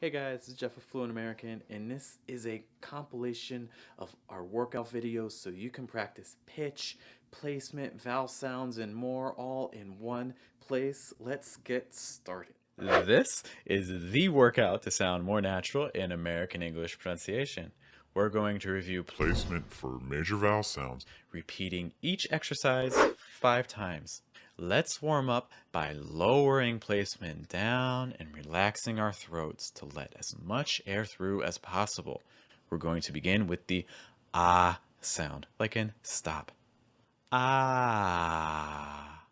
Hey guys, this is Geoff of Fluent American, and this is a compilation of our workout videos so you can practice pitch, placement, vowel sounds, and more all in one place. Let's get started. This is the workout to sound more natural in American English pronunciation. We're going to review Placement for major vowel sounds. repeating each exercise 5 times. Let's warm up by lowering placement down and relaxing our throats to let as much air through as possible. We're going to begin with the ah sound, like in stop. Ah,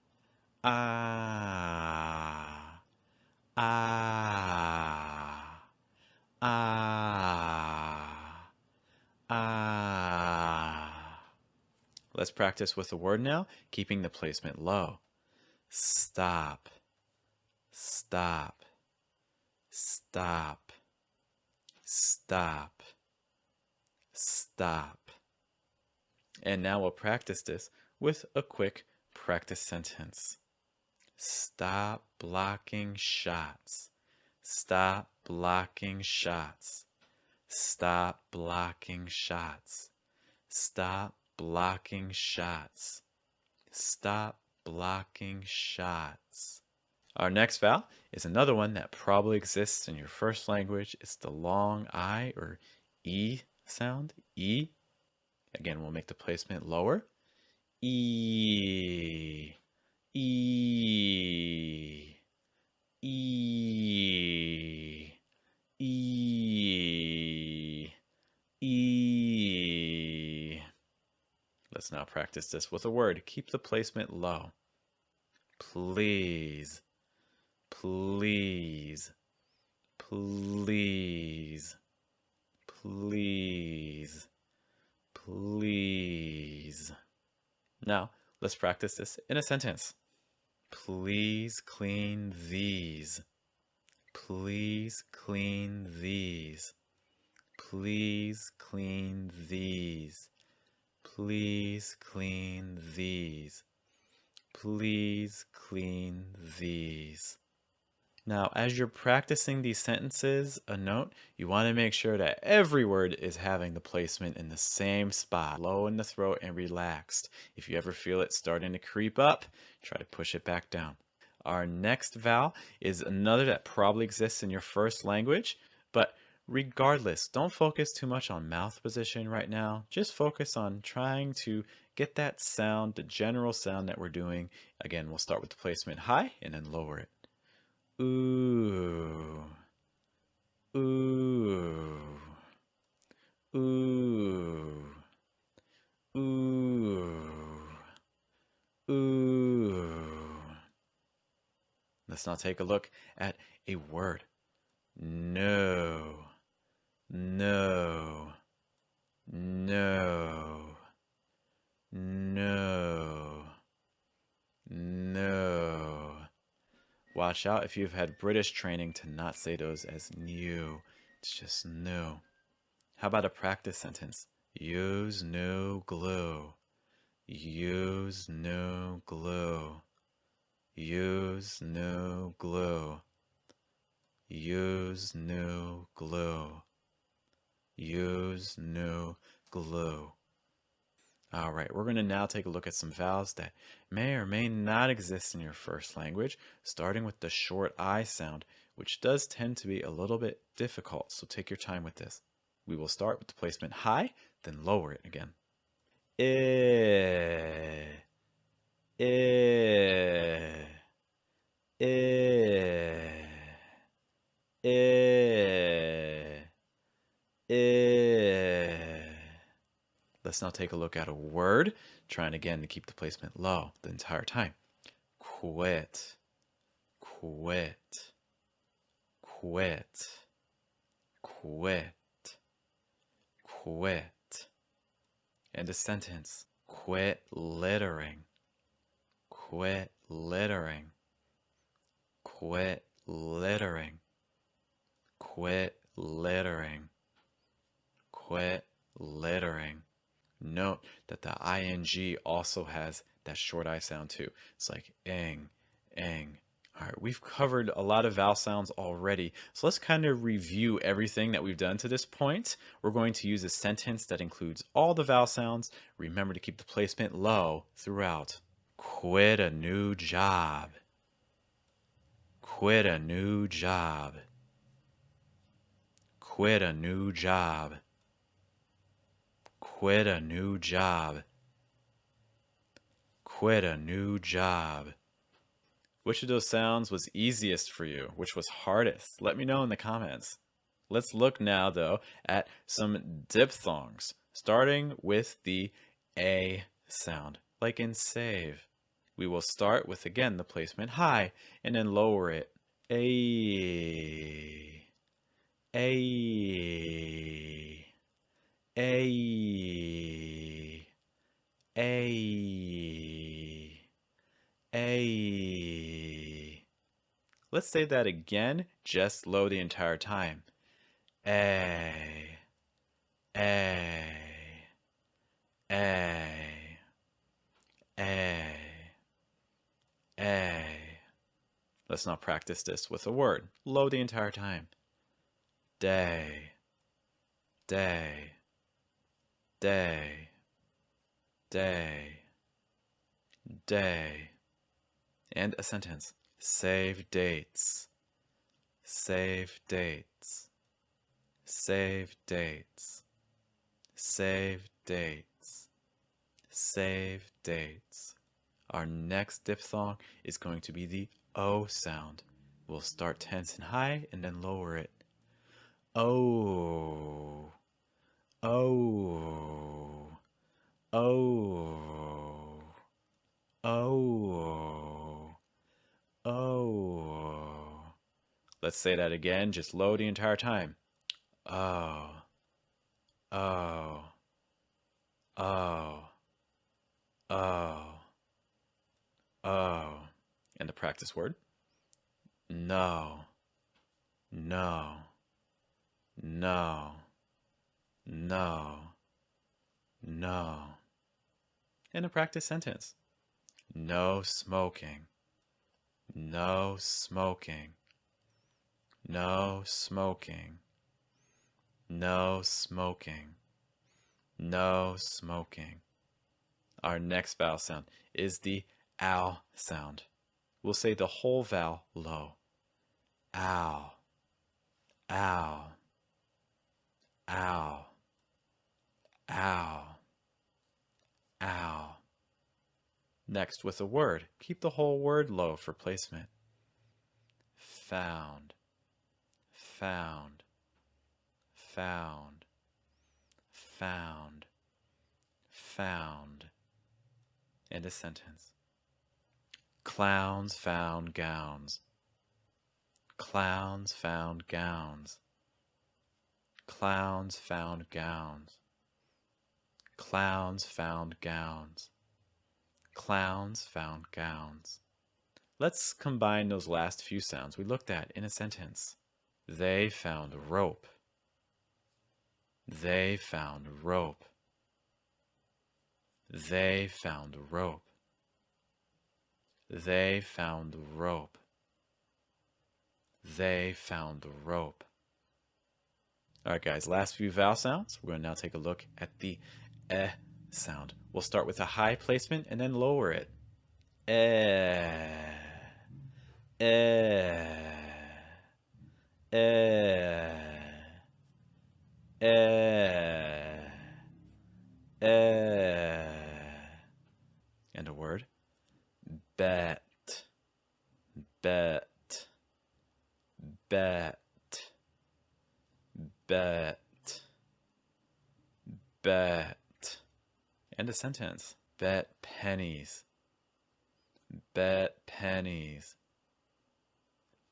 ah, ah, ah, ah. Let's practice with the word now, keeping the placement low. Stop, stop, stop, stop, stop. And now we'll practice this with a quick practice sentence. Stop blocking shots. Stop blocking shots. Stop blocking shots. Stop blocking shots. Stop blocking shots. Our next vowel is another one that probably exists in your first language. It's the long I or E sound. E. Again, we'll make the placement lower. E. E. E. E. E. Let's now practice this with a word. Keep the placement low. Please, please, please, please, please. Now, let's practice this in a sentence. Please clean these. Please clean these. Please clean these. Please clean these. Please clean these. Now, as you're practicing these sentences, a note, you want to make sure that every word is having the placement in the same spot, low in the throat and relaxed. If you ever feel it starting to creep up, try to push it back down. Our next vowel is another that probably exists in your first language, but regardless, don't focus too much on mouth position right now. Just focus on trying to get that sound, the general sound that we're doing. Again, we'll start with the placement high and then lower it. Ooh. Ooh. Ooh. Ooh. Ooh. Let's now take a look at a word. No. No. No. No. No. Watch out if you've had British training to not say those as new. It's just no. How about a practice sentence? Use new glue. Use new glue. Use new glue. Use new glue. Use new glue. All right, we're going to now take a look at some vowels that may or may not exist in your first language, starting with the short I sound, which does tend to be a little bit difficult, so take your time with this. We will start with the placement high, then lower it again. Eh, eh, eh, eh, eh. Let's now take a look at a word, trying again to keep the placement low the entire time. Quit, quit, quit, quit, quit. And a sentence. Quit littering, quit littering, quit littering, quit littering, quit littering. Note that the ing also has that short I sound too. It's like ing, ing, All right, we've covered a lot of vowel sounds already, so let's kind of review everything that we've done to this point. We're going to use a sentence that includes all the vowel sounds. Remember to keep the placement low throughout. Quit a new job. Quit a new job. Quit a new job. Quit a new job. Quit a new job. Which of those sounds was easiest for you? Which was hardest? Let me know in the comments. Let's look now, though, at some diphthongs, starting with the A sound, like in save. We will start with, again, the placement high, and then lower it. A. A. A. A. A. Let's say that again, just low the entire time. A. A. A. A. A. Let's now practice this with a word. Low the entire time. Day. Day. Day. Day. Day. And a sentence. Save dates. Save dates. Save dates. Save dates. Save dates. Our next diphthong is going to be the O sound. We'll start tense and high and then lower it. O. O. O. O. O. Let's say that again, just low the entire time. O. O. O. O. O. And the practice word. No. No. No. No. No. And a practice sentence. No smoking. No smoking. No smoking. No smoking. No smoking. Our next vowel sound is the ow sound. We'll say the whole vowel low. Ow. Ow. Ow. Ow. Ow. Next, with a word, keep the whole word low for placement. Found. Found. Found. Found. Found. And a sentence. Clowns found gowns. Clowns found gowns. Clowns found gowns. Clowns found gowns. Clowns found gowns. Let's combine those last few sounds we looked at in a sentence. They found rope. They found rope. They found rope. They found rope. They found rope. All right, guys, last few vowel sounds. We're going to now take a look at the eh sound. We'll start with a high placement and then lower it. Eh. Eh. Eh. Eh. Eh. And a word. Bet. Bet. Bet. Bet. Bet. And a sentence. Bet pennies. Bet pennies.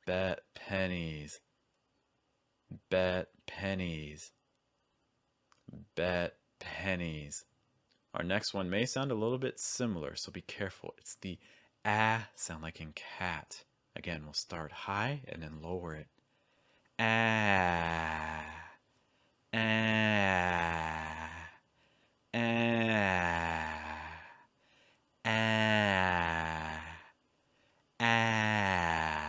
Bet pennies. Bet pennies. Bet pennies. Our next one may sound a little bit similar, so be careful. It's the ah sound, like in cat. Again, we'll start high and then lower it. Ah. Ah. Ah. Ah. Ah.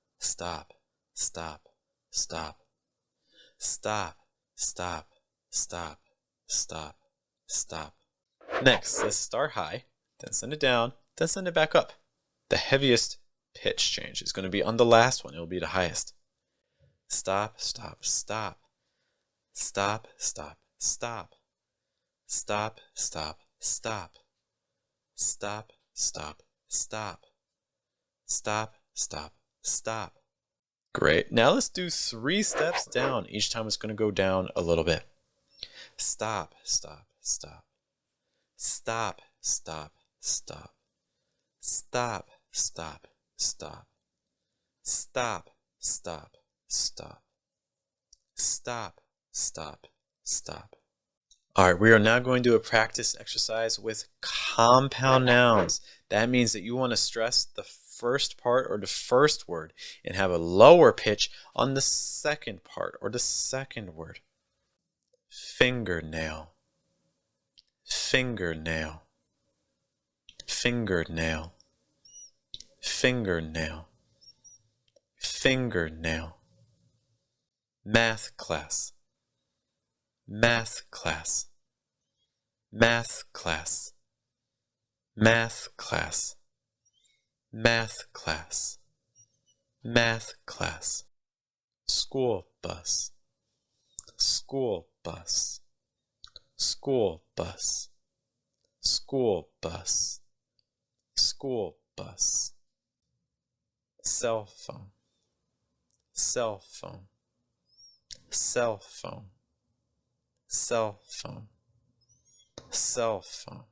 stop, stop, stop, stop, stop, stop, stop, stop. Next, let's start high, then send it down, then send it back up. The heaviest pitch change is going to be on the last one. It will be the highest. Stop, stop, stop. Stop, stop, stop. Stop, stop, stop. Stop, stop, stop. Stop, stop, stop. Great. Now let's do 3 steps down. Each time it's going to go down a little bit. Stop, stop, stop. Stop, stop, stop. Stop, stop, stop. Stop, stop, stop. Stop, stop, stop. All right, we are now going to do a practice exercise with compound nouns. That means that you want to stress the first part or the first word and have a lower pitch on the second part or the second word. Fingernail, fingernail, fingernail, fingernail, fingernail. Math class, math class, math class, math class, math class, math class. School bus, school bus, school bus, school bus, school bus. Cell phone, cell phone, cell phone, cell phone, cell phone.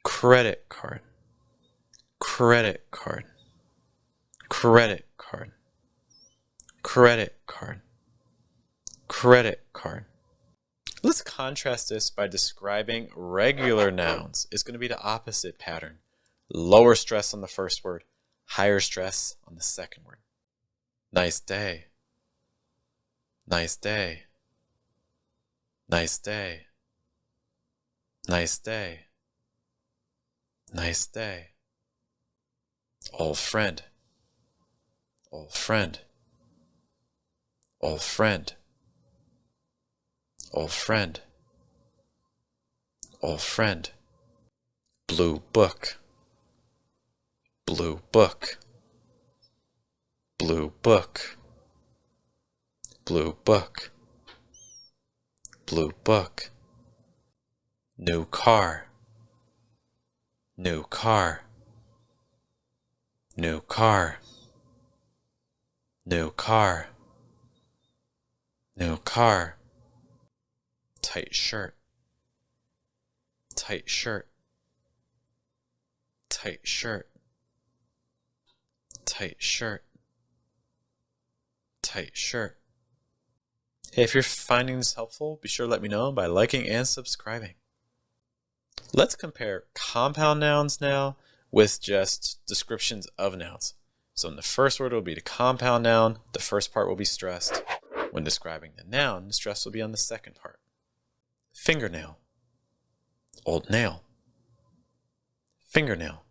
Credit card, credit card, credit card, credit card, credit card. Let's contrast this by describing regular nouns. It's going to be the opposite pattern. Lower stress on the first word, higher stress on the second word. Nice day, nice day, nice day, nice day, nice day. Old friend, old friend, old friend, old friend, old friend. Blue book, blue book, blue book, blue book, blue book. New car, new car, new car, new car, new car. Tight shirt, tight shirt, tight shirt, tight shirt, tight shirt. Hey, if you're finding this helpful, be sure to let me know by liking and subscribing. Let's compare compound nouns now with just descriptions of nouns. So in the first word will be the compound noun. The first part will be stressed. When describing the noun, the stress will be on the second part. Fingernail, old nail. Fingernail,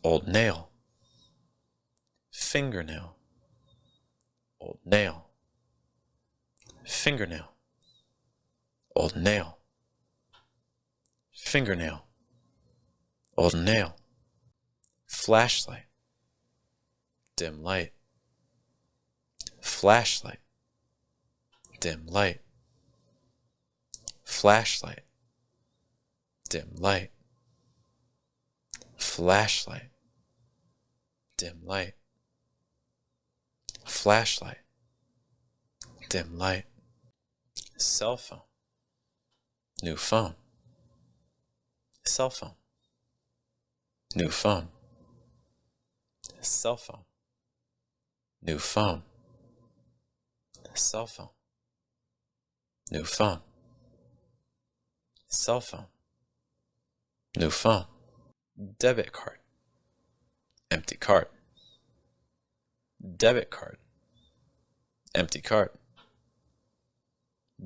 old nail. Fingernail, old nail. Fingernail, old nail. Fingernail, old nail. Flashlight, dim light. Flashlight, dim light. Flashlight, dim light. Flashlight, dim light. Flashlight, dim light. Cell phone, new phone. Cell phone, new phone. Cell phone, new phone. Cell phone, new phone. Cell phone, new phone. Debit card, empty card. Debit card, empty card.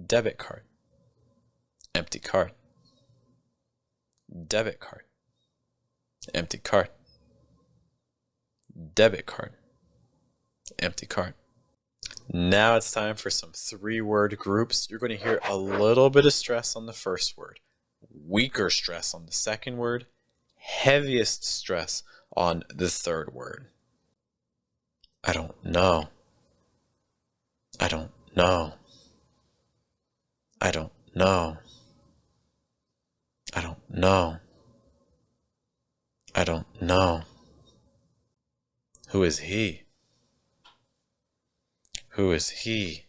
Debit card, empty card. Debit card, empty card. debit card, empty card. Now it's time for some 3-word groups. You're going to hear a little bit of stress on the first word, weaker stress on the second word, heaviest stress on the third word. I don't know. I don't know. I don't know. I don't know. I don't know. Who is he? Who is he?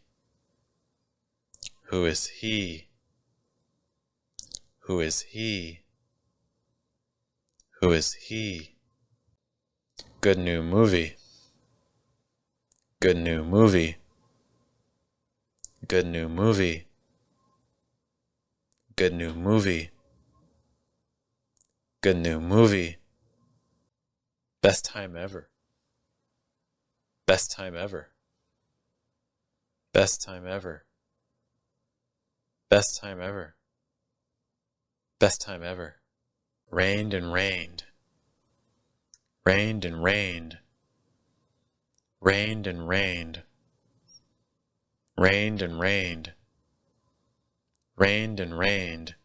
Who is he? Who is he? Who is he? Good new movie. Good new movie. Good new movie. Good new movie. Good new movie. Best time ever. Best time ever. Best time ever. Best time ever. Best time ever. Rained and rained. Rained and rained. Rained and rained. Rained and rained. Rained and rained.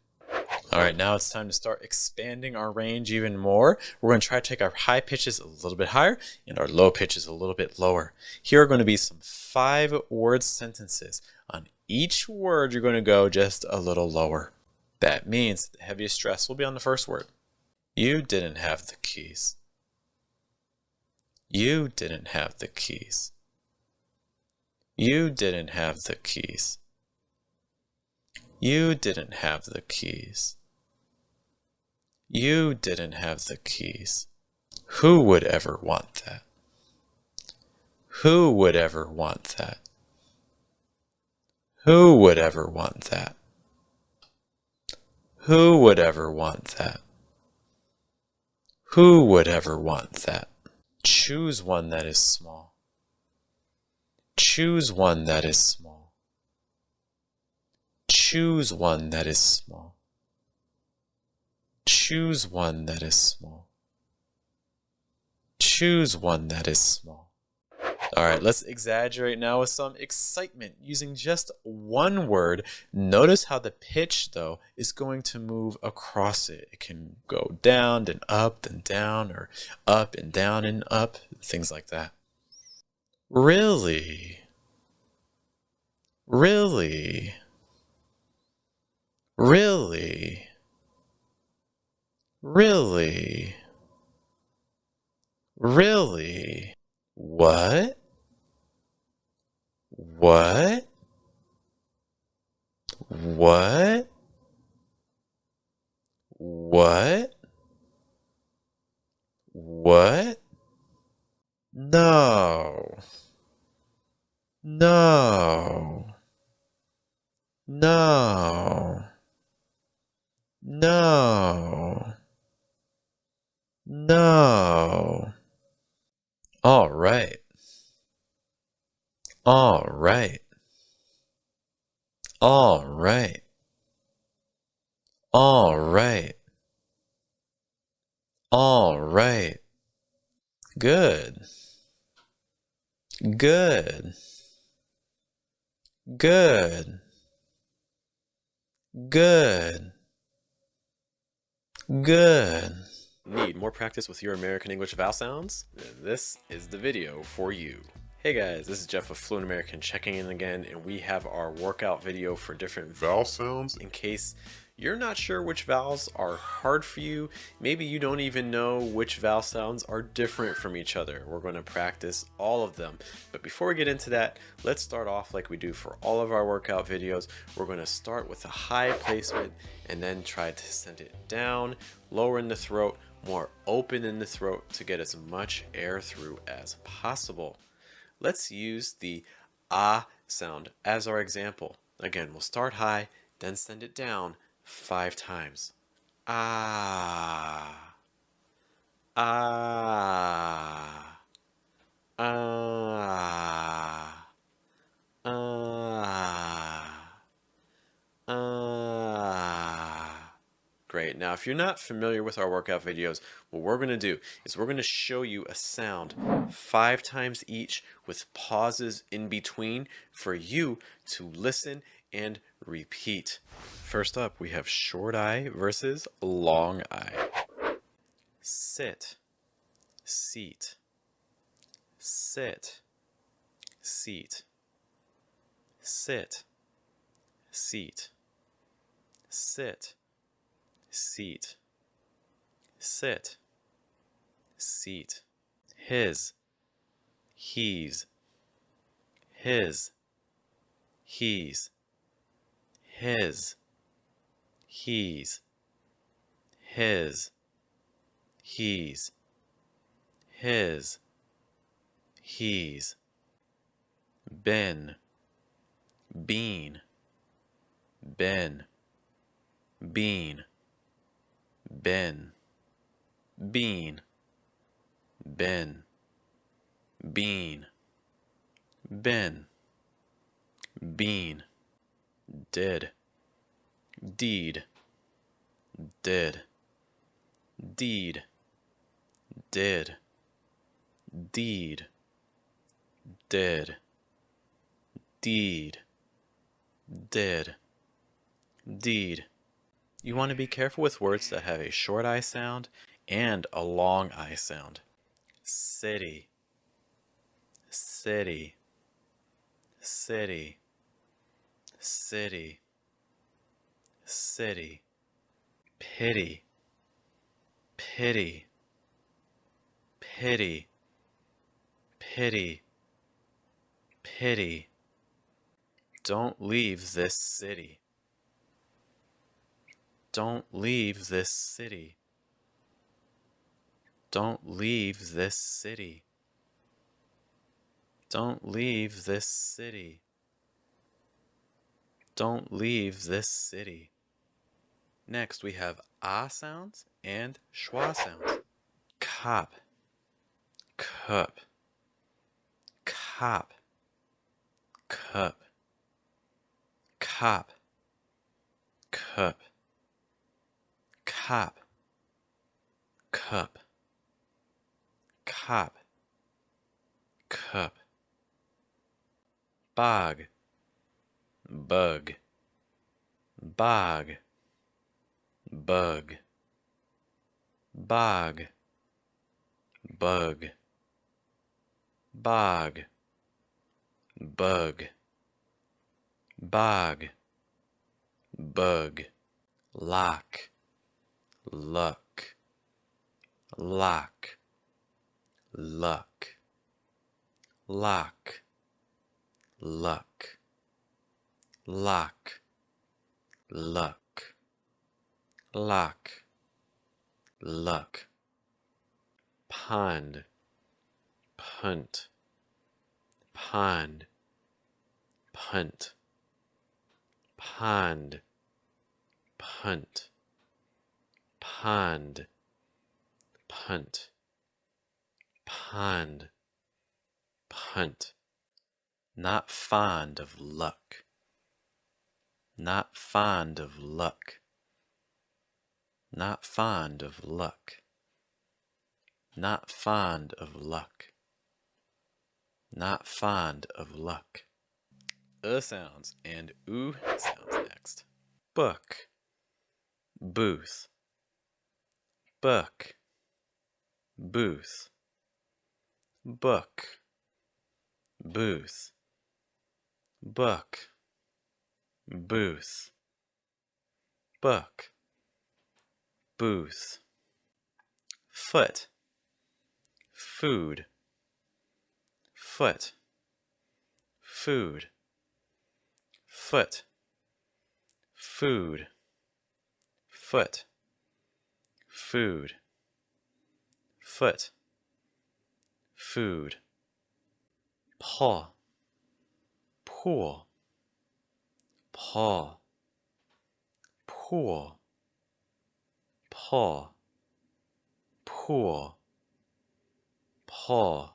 All right, now it's time to start expanding our range even more. We're going to try to take our high pitches a little bit higher and our low pitches a little bit lower. Here are going to be some 5-word sentences. On each word, you're going to go just a little lower. That means the heaviest stress will be on the first word. You didn't have the keys. You didn't have the keys. You didn't have the keys. You didn't have the keys. You didn't have the keys. Who would ever want that? Who would ever want that? Who would ever want that? Who would ever want that? Who would ever want that? Choose one that is small. Choose one that is small. Choose one that is small. Choose one that is small. Choose one that is small. All right, let's exaggerate now with some excitement using just one word. Notice how the pitch, though, is going to move across it. It can go down, then up, then down, or up and down and up, things like that. Really? Really? Really? Really? Really? What? What? What? What? What? No. No. No. No. No. All right. All right. All right. All right. All right. Good. Good. Good. Good. Good. Need more practice with your American English vowel sounds? Then this is the video for you. Hey guys, this is Geoff of Fluent American checking in again, and we have our workout video for different Vowel sounds? in case you're not sure which vowels are hard for you. Maybe you don't even know which vowel sounds are different from each other. We're going to practice all of them. But before we get into that, let's start off like we do for all of our workout videos. We're going to start with a high placement and then try to send it down, lower in the throat, more open in the throat to get as much air through as possible. Let's use the ah sound as our example. Again, we'll start high, then send it down 5 times. Ah, ah, ah, ah, ah. Great. Okay, now if you're not familiar with our workout videos, what we're going to do is we're going to show you a sound 5 times each with pauses in between for you to listen and repeat. First up, we have short I versus long I. Sit, seat, sit, seat, sit, seat, sit, seat, sit, seat, his, he's, his, he's, his, he's, his, he's, his, he's, been, bean, been, bean, been, bean, been, bean, been, bean, did, deed, did, deed, did, deed, did, deed, did, deed. You want to be careful with words that have a short I sound and a long I sound. City, city, city, city, city, pity, pity, pity, pity, pity. Don't leave this city. Don't leave this city. Don't leave this city. Don't leave this city. Don't leave this city. Next, we have ah sounds and schwa sounds. Cop, cup, cop, cup, cop, cup, cop, cup, cop, cup. Bog, bug, bog, bug, bog, bug, bog, bug, bog, bug. Lock, luck, lock, luck, lock, luck, lock, luck, lock, luck. Pond, punt, pond, punt, pond, punt, pond, punt, pond, punt. Not fond of luck. Not fond of luck. Not fond of luck. Not fond of luck. Not fond of luck. Sounds and sounds next. Book, booth, book, booth, book, booth, book, booth, book, booth. Foot, food, foot, food, foot, food, foot, food, foot, food. Paw, pool, paw, pool, paw, pool, paw,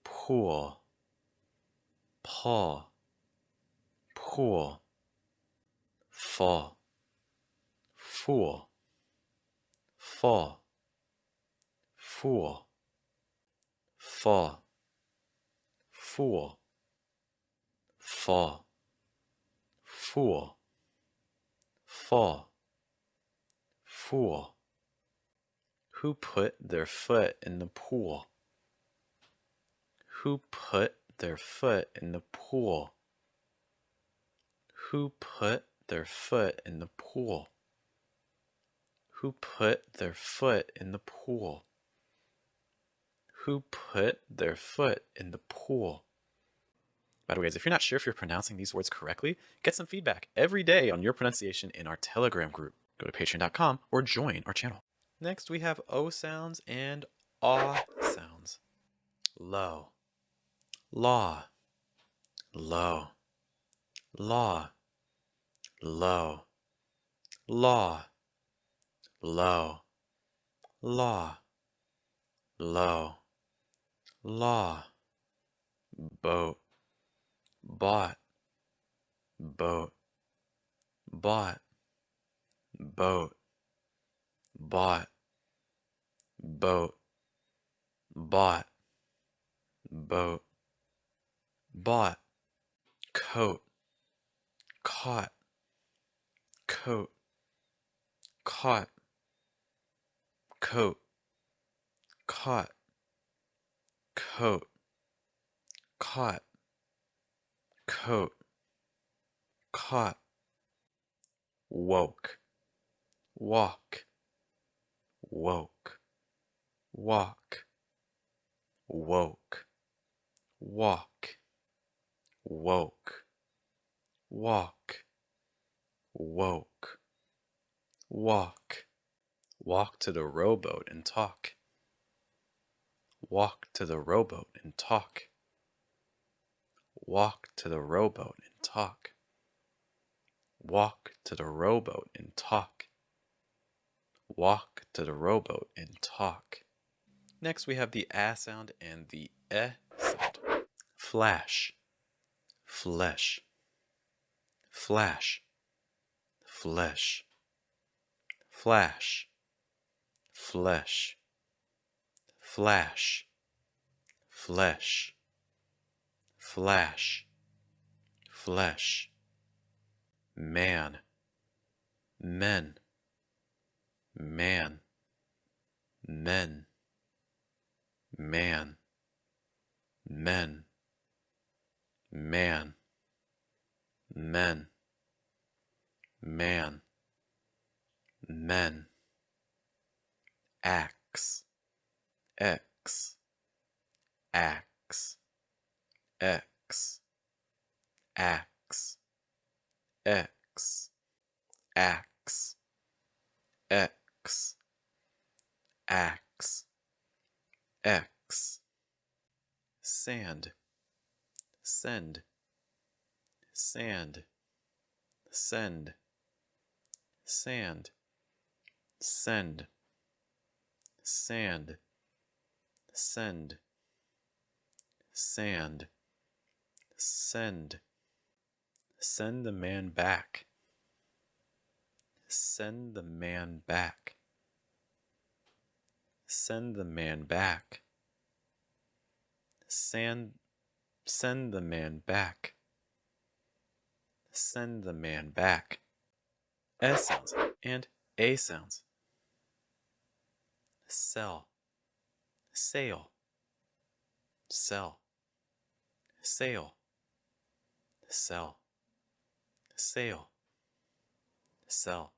pool, paw, pool. Fall, fool, full, fool, full, fool, full, fool, full, fool. Who put their foot in the pool? Who put their foot in the pool? Who put their foot in the pool? Who put their foot in the pool? Who put their foot in the pool? By the way, guys, if you're not sure if you're pronouncing these words correctly, get some feedback every day on your pronunciation in our Telegram group. Go to patreon.com or join our channel. Next, we have O sounds and AW sounds. Low, law, low, law, low, law, low, law, low, law, boat, bought, boat, bought, boat, bought, boat, bought, boat, bought, coat, caught, coat, caught, coat, caught, coat, caught, coat, caught, woke, walk, woke, walk, woke, walk, woke, walk, woke, walk. Walk to the rowboat and talk. Walk to the rowboat and talk. Walk to the rowboat and talk. Walk to the rowboat and talk. Walk to the rowboat and talk. Next, we have the A sound and the E sound. Flash, flesh, flash, flesh, flash, flesh, flash, flesh, flash, flesh, man, men, man, men, man, men, man, men, man, men, axe, X, axe, X, axe, X, axe, X, axe, X, sand, send, sand, send, sand, send, sand, send, sand, send, send the man back, send the man back, send the man back, send the man back, send the man back. S sounds and A sounds. Sell, sail, sell, sail, sell, sail, sell,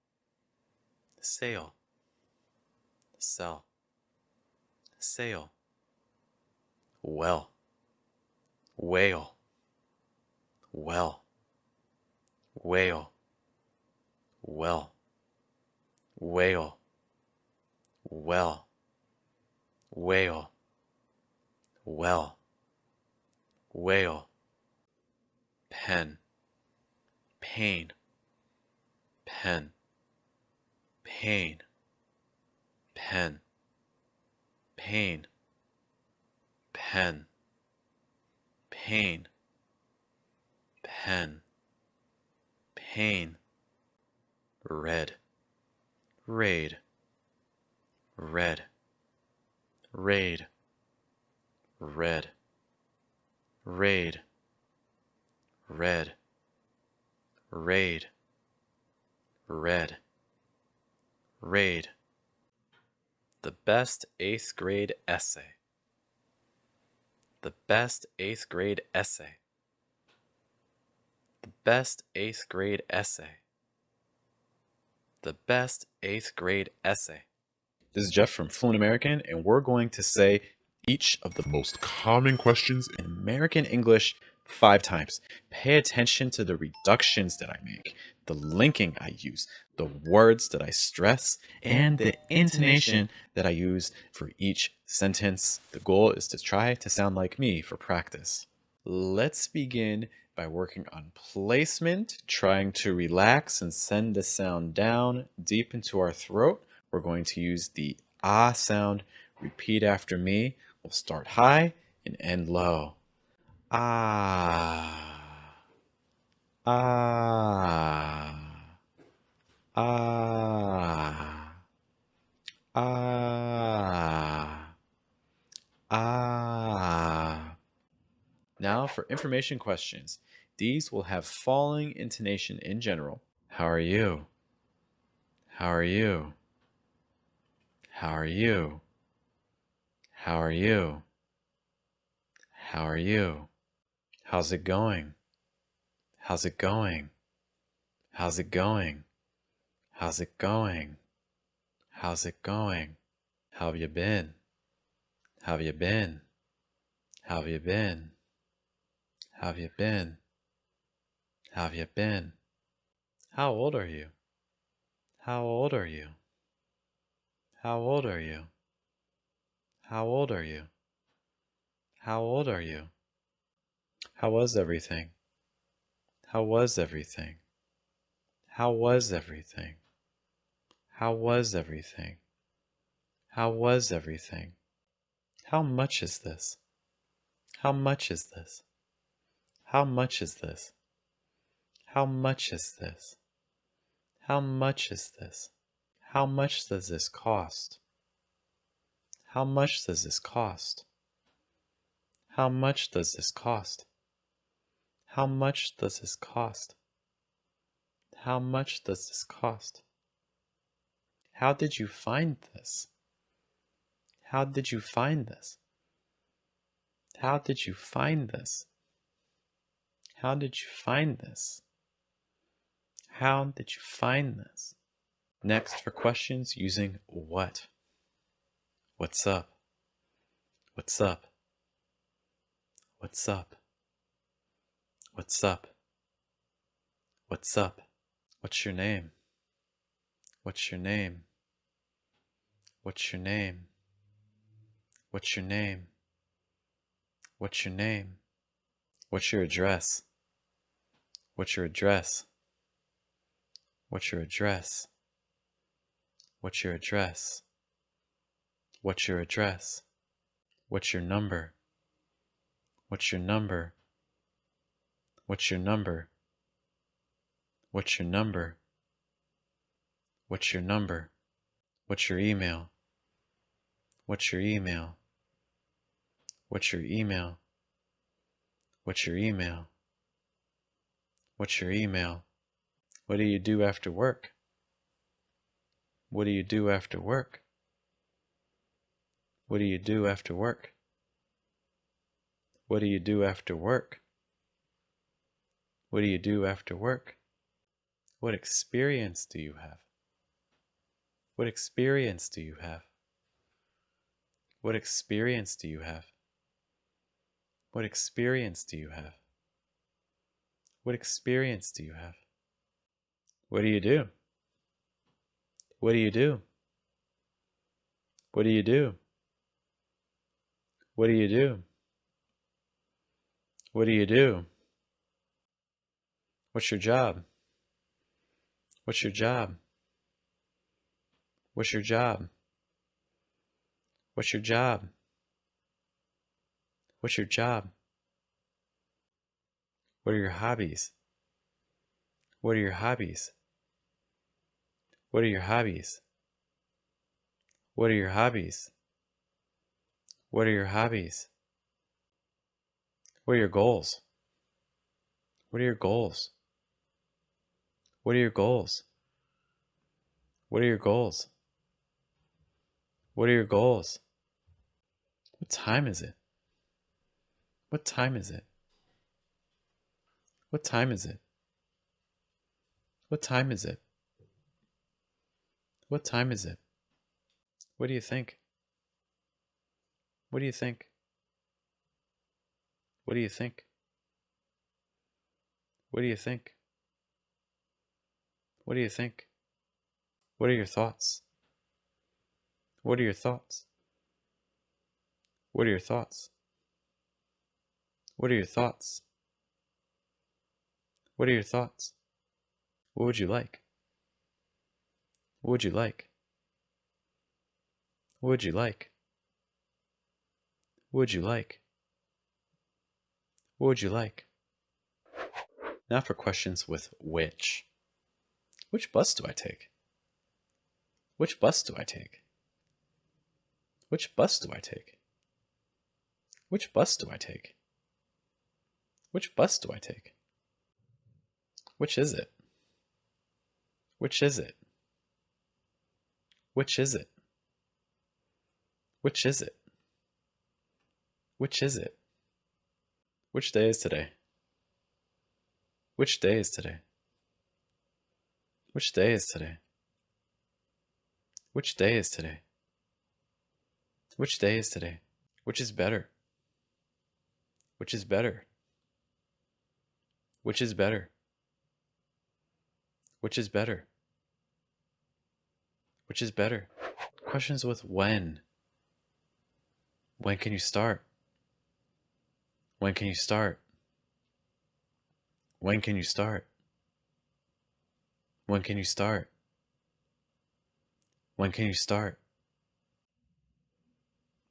sail, sell, sail, well, whale, well, whale, well, whale, well, whale, well, whale, pen, pain, pen, pain, pen, pain, pen, pain, pen, pain, red, raid, red, raid, red, raid, red, raid, red, raid. The best 8th grade essay. The best 8th grade essay. The best 8th grade essay. The best 8th grade essay. This is Geoff from Fluent American, and we're going to say each of the Most common questions in American English 5 times. Pay attention to the reductions that I make, the linking I use, the words that I stress, and the intonation that I use for each sentence. The goal is to try to sound like me for practice. Let's begin by working on placement, trying to relax and send the sound down deep into our throat. We're going to use the ah sound. Repeat after me. We'll start high and end low. Ah, ah, ah, ah, ah. Now for information questions. These will have falling intonation in general. How are you? How are you? How are you? How are you? How are you? How's it going? How's it going? How's it going? How's it going? How's it going? How have you been? How have you been? How have you been? How have you been? How have you been? How old are you? How old are you? How old are you? How old are you? How old are you? How was everything? How was everything? How was everything? How was everything? How was everything? How much is this? How much is this? How much is this? How much is this? How much is this? How much does this cost? How much does this cost? How much does this cost? How much does this cost? How much does this cost? How did you find this? How did you find this? How did you find this? How did you find this? How did you find this? Next, for questions using what. What's up? What's up? What's up? What's up? What's up? What's your name? What's your name? What's your name? What's your name? What's your name? What's your address? What's your address? What's your address? What's your address? What's your address? What's your number? What's your number? What's your number? What's your number? What's your number? What's your email? What's your email? What's your email? What's your email? What's your email? What do you do after work? What do you do after work? What do you do after work? What do you do after work? What do you do after work? What experience do you have? What experience do you have? What experience do you have? What experience do you have? What experience do you have? What do you do? What do you do? What do you do? What do you do? What do you do? What's your job? What's your job? What's your job? What's your job? What's your job? What are your hobbies? What are your hobbies? What are your hobbies? What are your hobbies? What are your hobbies? What are your goals? What are your goals? What are your goals? What are your goals? What are your goals? What time is it? What time is it? What time is it? What time is it? What time is it? What do you think? What do you think? What do you think? What do you think? What do you think? What are your thoughts? What are your thoughts? What are your thoughts? What are your thoughts? What are your thoughts? What would you like? What would you like? What would you like? What would you like? What would you like? Now for questions with which. Which bus do I take? Which bus do I take? Which bus do I take? Which bus do I take? Which bus do I take? Which is it? Which is it? Which is it? Which is it? Which is it? Which day is today? Which day is today? Which day is today? Which day is today? Which day is today? Which is better? Which is better? Which is better? Which is better? Which is better? Questions with when. When can you start? When can you start? When can you start? When can you start? When can you start?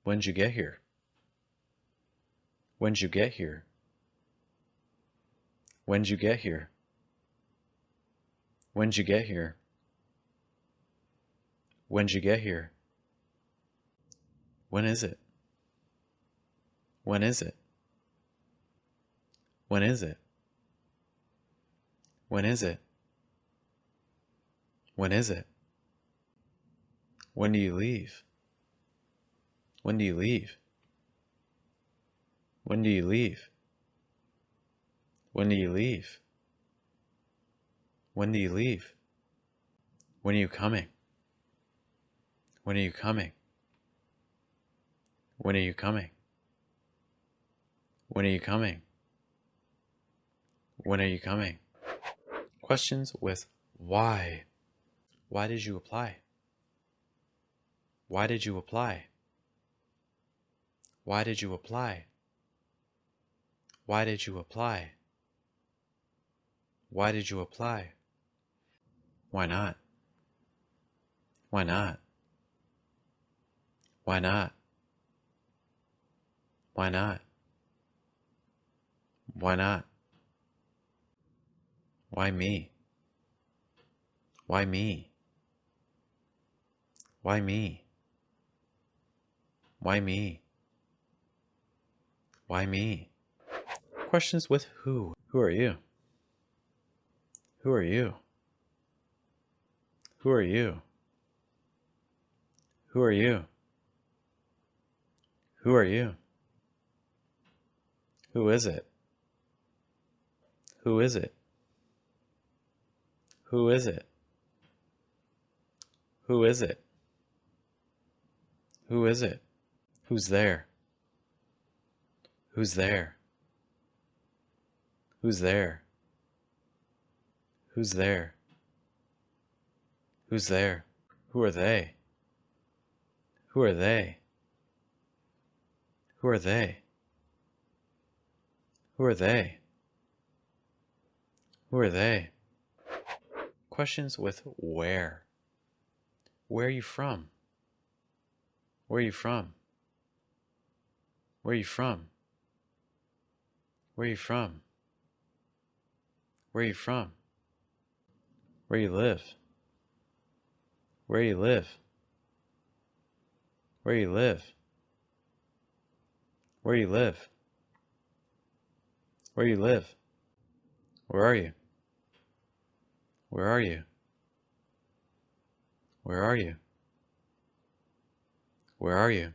When'd you get here? When'd you get here? When'd you get here? When'd you get here? When'd you get here? When is it? When is it? When is it? When is it? When is it? When do you leave? When do you leave? When do you leave? When do you leave? When do you leave? When are you coming? When are you coming? When are you coming? When are you coming? When are you coming? Questions with why. Why did you apply? Why did you apply? Why did you apply? Why did you apply? Why did you apply? Why not? Why not? Why not? Why not? Why not? Why me? Why me? Why me? Why me? Why me? Questions with who. Who are you? Who are you? Who are you? Who are you? Who are you? Who is it? Who is it? Who is it? Who is it? Who is it? Who's there? Who's there? Who's there? Who's there? Who's there? Who are they? Who are they? Who are they? Who are they? Who are they? Questions with where. Where are you from? Where are you from? Where are you from? Where are you from? Where are you from? Where you live? Where you live? Where you live? Where you live? Where you live? Where are you? Where are you? Where are you? Where are you?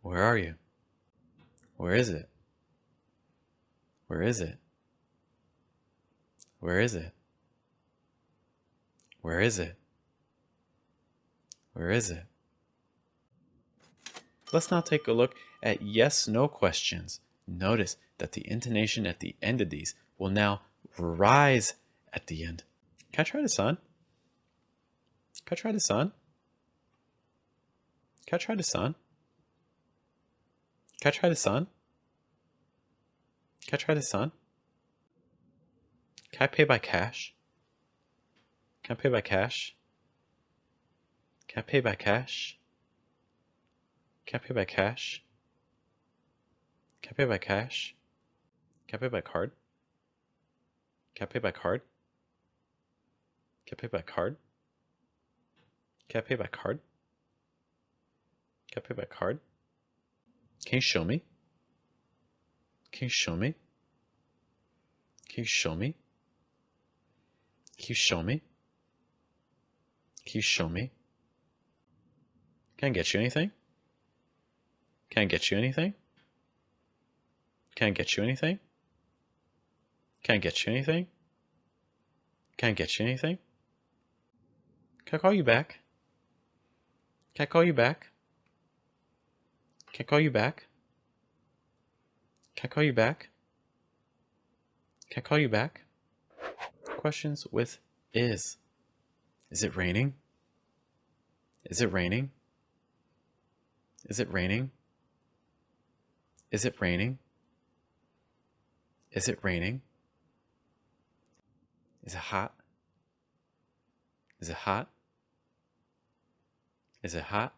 Where are you? Where is it? Where is it? Where is it? Where is it? Where is it? Let's now take a look at yes/no questions. Notice that the intonation at the end of these will now rise at the end. Can I try this on? Can I try this on? Can I try this on? Can I try this on? Can I try this on? Can I pay by cash? Can I pay by cash? Can I pay by cash? Can I pay by cash? Can I pay by cash? Can I pay by card? Can I pay by card? Can I pay by card? Can I pay by card? Can I pay by card? Can you show me? Can you show me? Can you show me? Can you show me? Can you show me? Can I get you anything? Can I get you anything? Can I get you anything? Can I get you anything? Can I get you anything? Can I call you back? Can I call you back? Can I call you back? Can I call you back? Can I call you back? Questions with is. Is it raining? Is it raining? Is it raining? Is it raining? Is it raining? Is it hot? Is it hot? Is it hot?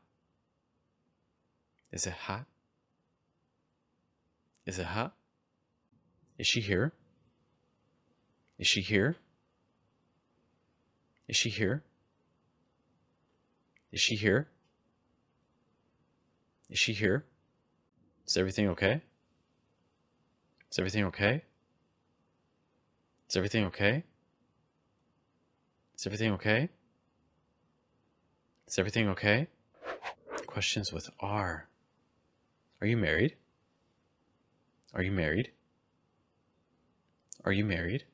Is it hot? Is it hot? Is she here? Is she here? Is she here? Is she here? Is she here? Is everything okay? Is everything okay? Is everything okay? Is everything okay? Is everything okay? Questions with are. Are you married? Are you married? Are you married?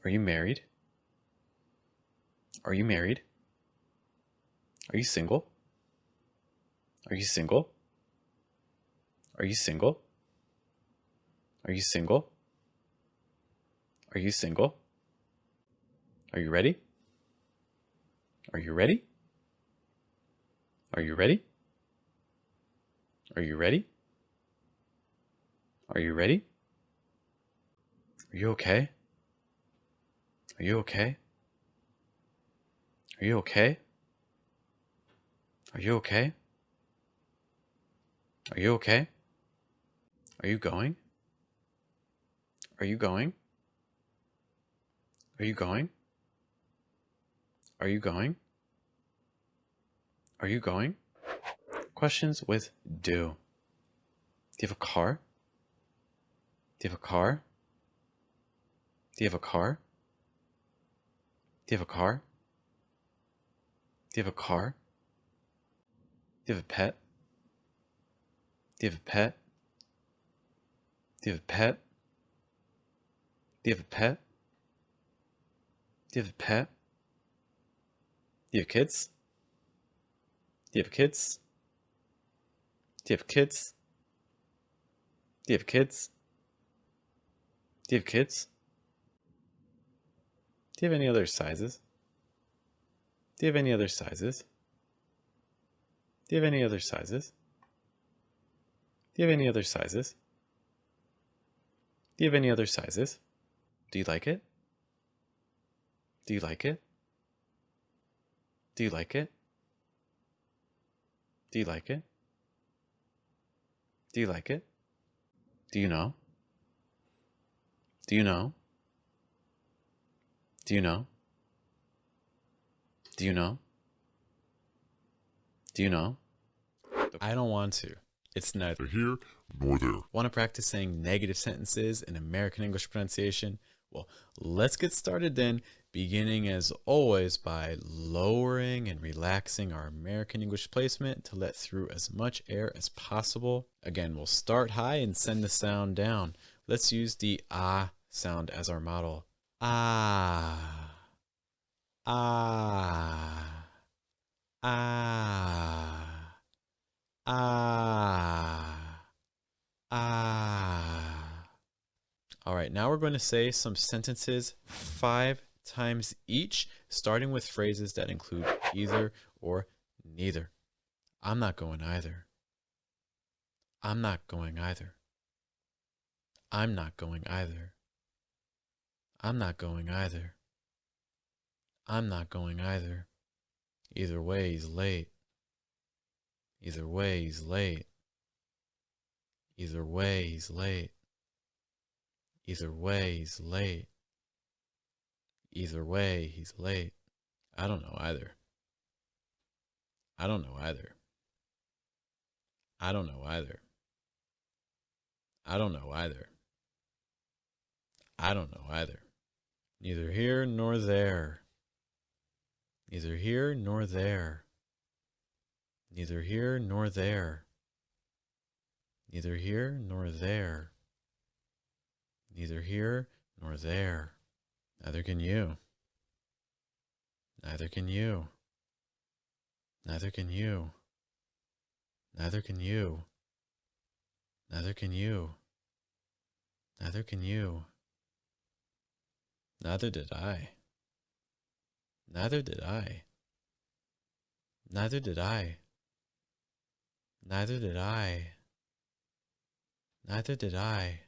Are you married? Are you married? Are you single? Are you single? Are you single? Are you single? Are you single? Are you ready? Are you ready? Are you ready? Are you ready? Are you ready? Are you okay? Are you okay? Are you okay? Are you okay? Are you okay? Are you going? Are you going? Are you going? Are you going? Are you going? Questions with do. Do you have a car? Do you have a car? Do you have a car? Do you have a car? Do you have a car? Do you have a pet? Do you have a pet? Do you have a pet? Do you have a pet? Do you have a pet? Do you have kids? Do you have kids? Do you have kids? Do you have kids? Do you have kids? Do you have any other sizes? Do you have any other sizes? Do you have any other sizes? Do you have any other sizes? Do you have any other sizes? Do you like it? Do you like it? Do you like it? Do you like it? Do you like it? Do you know? Do you know? Do you know? Do you know? Do you know? I don't want to. It's neither here nor there. Want to practice saying negative sentences in American English pronunciation? Well, let's get started then, beginning as always by lowering and relaxing our American English placement to let through as much air as possible. Again, we'll start high and send the sound down. Let's use the ah sound as our model. Ah, ah, ah, ah, ah. All right, now we're going to say some sentences 5 times each, starting with phrases that include either or neither. I'm not going either. I'm not going either. I'm not going either. I'm not going either. I'm not going either. Either way, he's late. Either way, he's late. Either way, he's late. Either way, he's late. Either way, he's late. I don't know either. I don't know either. I don't know either. I don't know either. I don't know either. Neither here nor there. Neither here nor there. Neither here nor there. Neither here nor there. Neither here nor there. Neither can you. Neither can you. Neither can you. Neither can you. Neither can you. Neither can you. Neither did I. Neither did I. Neither did I. Neither did I. Neither did I.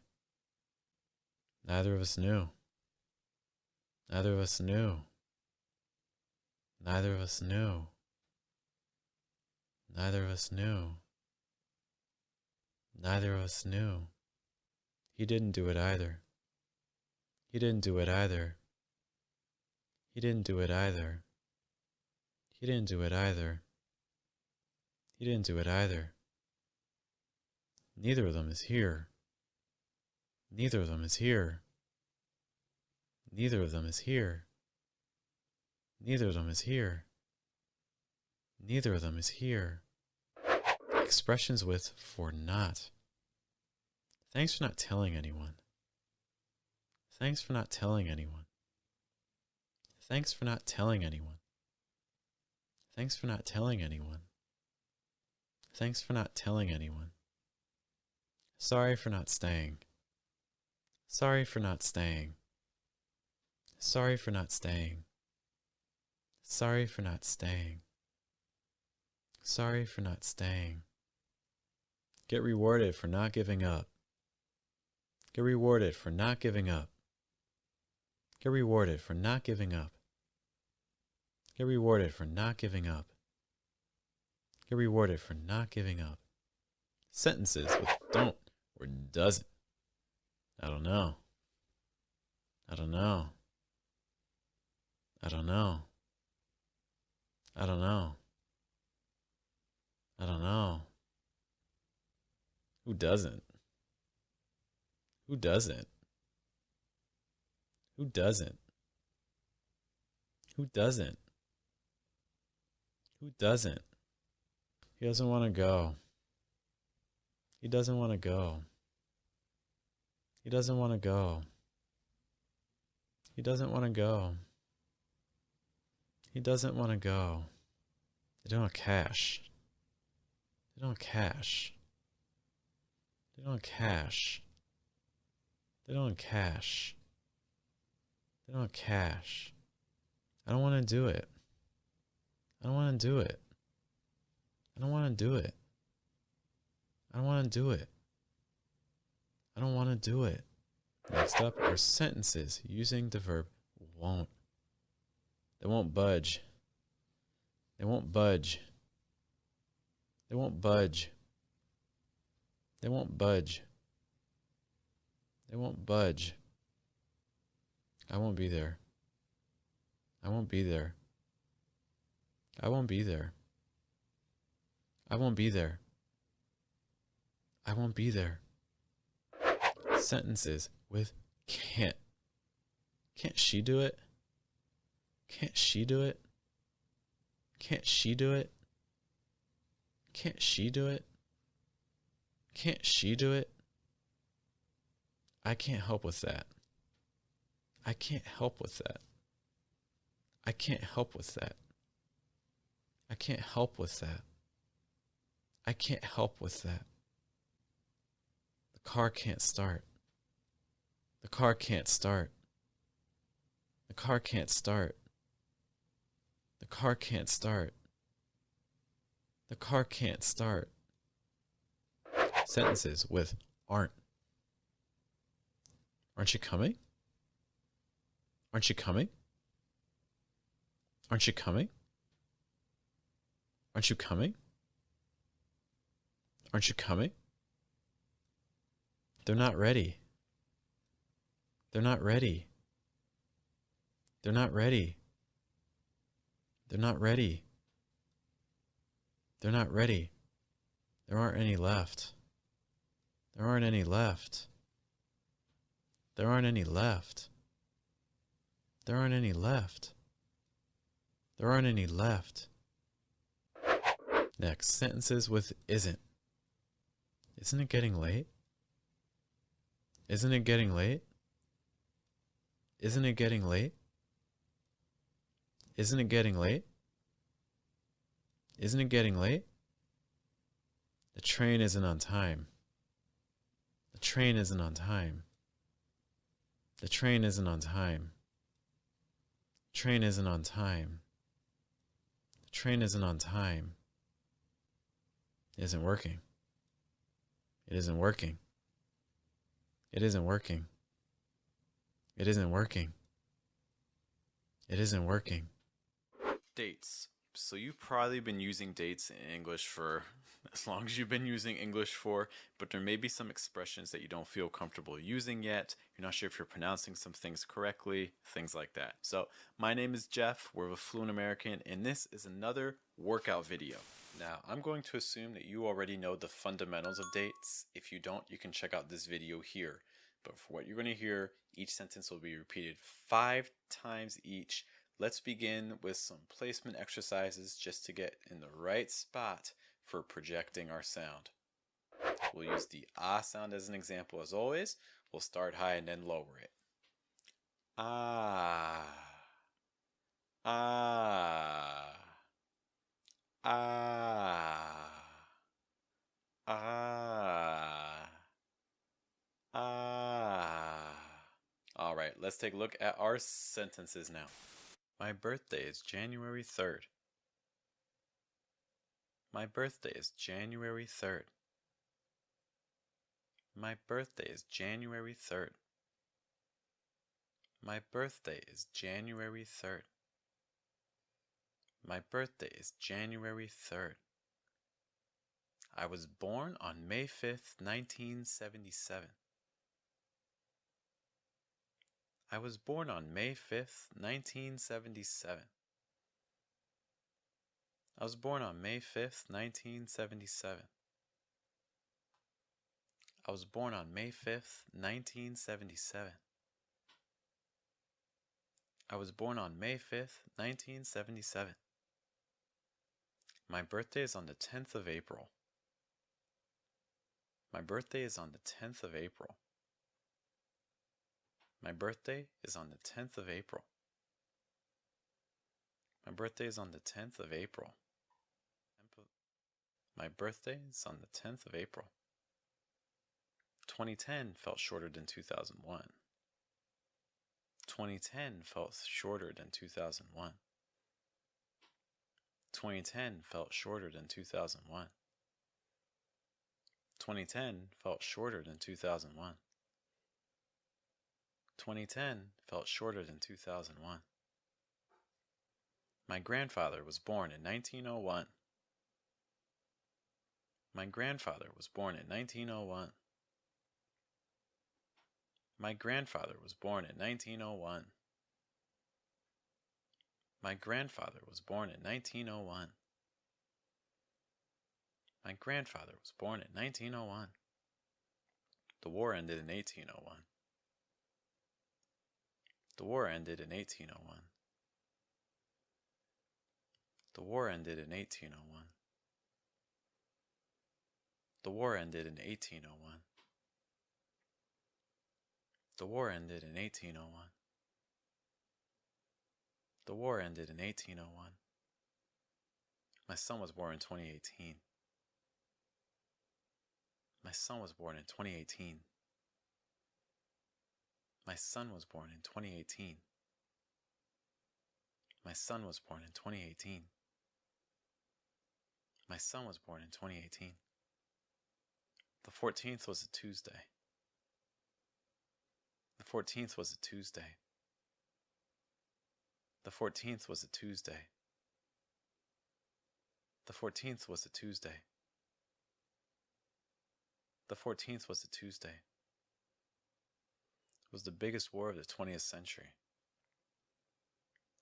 Neither of us knew. Neither of us knew. Neither of us knew. Neither of us knew. Neither of us knew. He didn't do it either. He didn't do it either. He didn't do it either. He didn't do it either. He didn't do it either. Neither of them is here. Neither of them is here. Neither of them is here. Neither of them is here. Neither of them is here. Expressions with for not. Thanks for not telling anyone. Thanks for not telling anyone. Thanks for not telling anyone. Thanks for not telling anyone. Thanks for not telling anyone. Sorry for not staying. Sorry for not staying. Sorry for not staying. Sorry for not staying. Sorry for not staying. Get rewarded for not giving up. Get rewarded for not giving up. Get rewarded for not giving up. Get rewarded for not giving up. Get rewarded for not giving up. Sentences with don't or doesn't. I don't know. I don't know. I don't know. I don't know. I don't know. Who doesn't? Who doesn't? Who doesn't? Who doesn't? Who doesn't? He doesn't want to go. He doesn't want to go. He doesn't want to go. He doesn't want to go. He doesn't want to go. They don't have cash. They don't have cash. They don't have cash. They don't have cash. They don't have cash. I don't want to do it. I don't want to do it. I don't want to do it. I don't want to do it. I don't want to do it. Next up are sentences using the verb won't. They won't budge. They won't budge. They won't budge. They won't budge. They won't budge. I won't be there. I won't be there. I won't be there. I won't be there. I won't be there. Sentences with can't. Can't she do it? Can't she do it? Can't she do it? Can't she do it? Can't she do it? I can't help with that. I can't help with that. I can't help with that. I can't help with that. I can't help with that. The car can't start. The car can't start. The car can't start. The car can't start. The car can't start. Sentences with aren't. Aren't you coming? Aren't you coming? Aren't you coming? Aren't you coming? Aren't you coming? They're not ready. They're not ready. They're not ready. They're not ready. They're not ready. There aren't any left. There aren't any left. There aren't any left. There aren't any left. There aren't any left. Next, sentences with isn't. Isn't it getting late? Isn't it getting late? Isn't it getting late? Isn't it getting late? Isn't it getting late? The train isn't on time. The train isn't on time. The train isn't on time. The train isn't on time. The train isn't on time. It isn't working. It isn't working. It isn't working. It isn't working. It isn't working. Dates. So you've probably been using dates in English for as long as you've been using English for, but there may be some expressions that you don't feel comfortable using yet. You're not sure if you're pronouncing some things correctly, things like that. So my name is Geoff, we're with Fluent American, and this is another workout video. Now, I'm going to assume that you already know the fundamentals of dates. If you don't, you can check out this video here. But for what you're going to hear, each sentence will be repeated 5 times each. Let's begin with some placement exercises just to get in the right spot for projecting our sound. We'll use the ah sound as an example as always. We'll start high and then lower it. Ah, ah, ah, ah, ah. All right, let's take a look at our sentences now. My birthday is January 3rd. My birthday is January 3rd. My birthday is January 3rd. My birthday is January 3rd. My birthday is January 3rd. I was born on May 5th, 1977. I was born on May 5th, 1977. I was born on May 5th, 1977. I was born on May 5th, 1977. I was born on May 5th, 1977. My birthday is on the 10th of April. My birthday is on the 10th of April. My birthday is on the 10th of April. My birthday is on the 10th of April. My birthday is on the 10th of April. 2010 felt shorter than 2001. 2010 felt shorter than 2001. 2010 felt shorter than 2001. 2010 felt shorter than 2001. 2010 felt shorter than 2001. My grandfather was born in 1901. My grandfather was born in 1901. My grandfather was born in 1901. My grandfather was born in 1901. My grandfather was born in 1901. The war ended in 1801. The war ended in 1801. The war ended in 1801. The war ended in 1801. The war ended in 1801. The war ended in 1801. My son was born in 2018. My son was born in 2018. My son was born in 2018. My son was born in 2018. My son was born in 2018. The 14th was a Tuesday. The 14th was a Tuesday. The 14th was a Tuesday. The 14th was a Tuesday. The 14th was a Tuesday. It was the biggest war of the 20th century.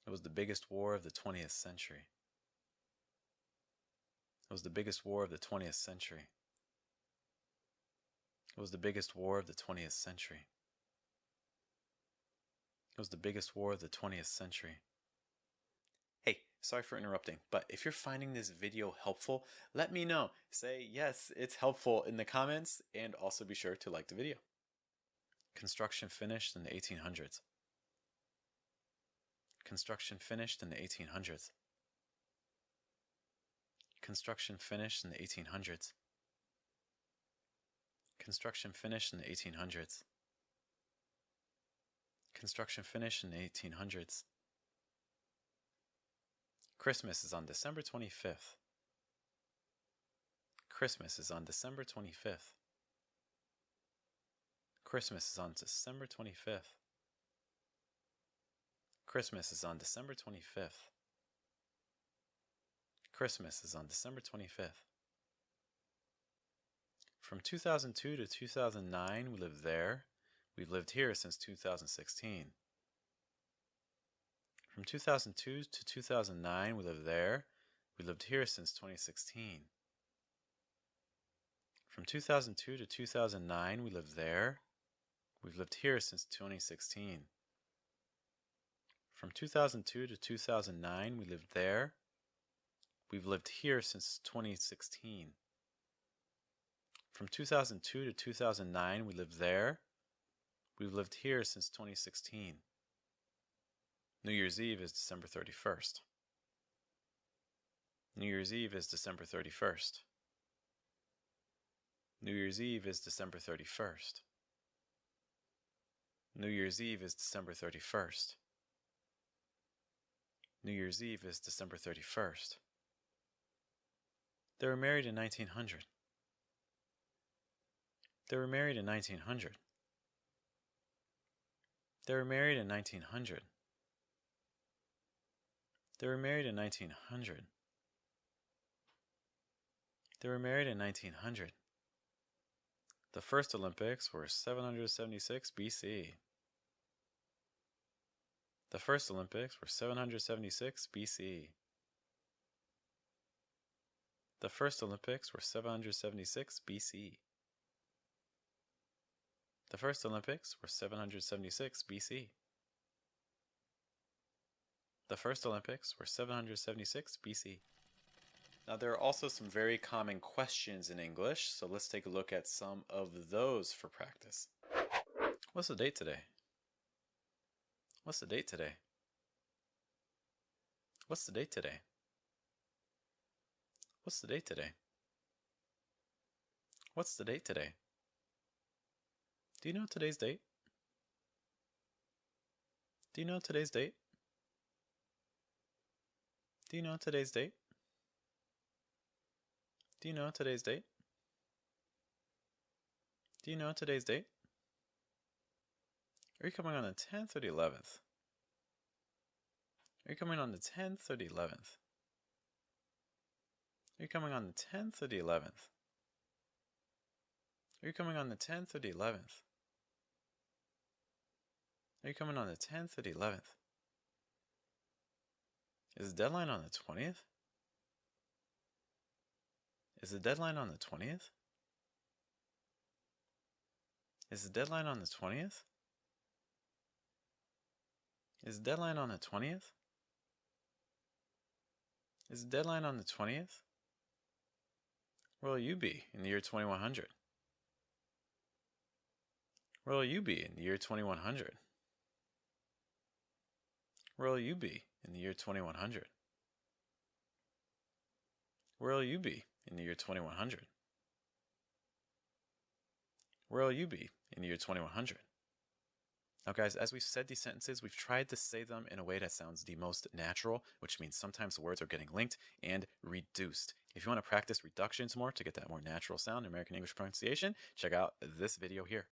It was the biggest war of the 20th century. It was the biggest war of the 20th century. It was the biggest war of the 20th century. It was the biggest war of the 20th century. Hey, sorry for interrupting, but if you're finding this video helpful, let me know. Say, yes, it's helpful in the comments, and also be sure to like the video. Construction finished in the 1800s. Construction finished in the 1800s. Construction finished in the 1800s. Construction finished in the 1800s. Construction finished in the 1800s. Christmas is on December 25th. Christmas is on December 25th. Christmas is on December 25th. Christmas is on December 25th. Christmas is on December 25th. From 2002 to 2009, we lived there. We've lived here since 2016. From 2002 to 2009, we lived there. We lived here since 2016. From 2002 to 2009, we lived there. We've lived here since 2016. From 2002 to 2009, we lived there. We've lived here since 2016. From 2002 to 2009, we lived there. We've lived here since 2016. New Year's Eve is December 31st. New Year's Eve is December 31st. New Year's Eve is December 31st. New Year's Eve is December 31st. New Year's Eve is December 31st. They were married in 1900. They were married in 1900. They were married in 1900. They were married in 1900. They were married in 1900. The first Olympics were 776 BC. The first Olympics were 776 BC. The first Olympics were 776 BC. The first Olympics were 776 BC. The first Olympics were 776 BC. Now, there are also some very common questions in English, so let's take a look at some of those for practice. What's the date today? What's the date today? What's the date today? What's the date today? What's the date today? Do you know today's date? Do you know today's date? Do you know today's date? Do you know today's date? Do you know today's date? Are you coming on the 10th or the 11th? Are you coming on the 10th or the 11th? Are you coming on the 10th or the 11th? Are you coming on the 10th or the 11th? Are you coming on the 10th or the 11th? Is the deadline on the 20th? Is Is the deadline on the 20th? Is the deadline on the 20th? Is the deadline on the 20th? Is the deadline on the 20th? Where will you be in the year 2100? Where will you be in the year 2100? Where will you be in the year 2100? Where will you be in the year 2100? Where will you be in the year 2100? Now guys, as we've said these sentences, we've tried to say them in a way that sounds the most natural, which means sometimes words are getting linked and reduced. If you want to practice reductions more to get that more natural sound in American English pronunciation, check out this video here.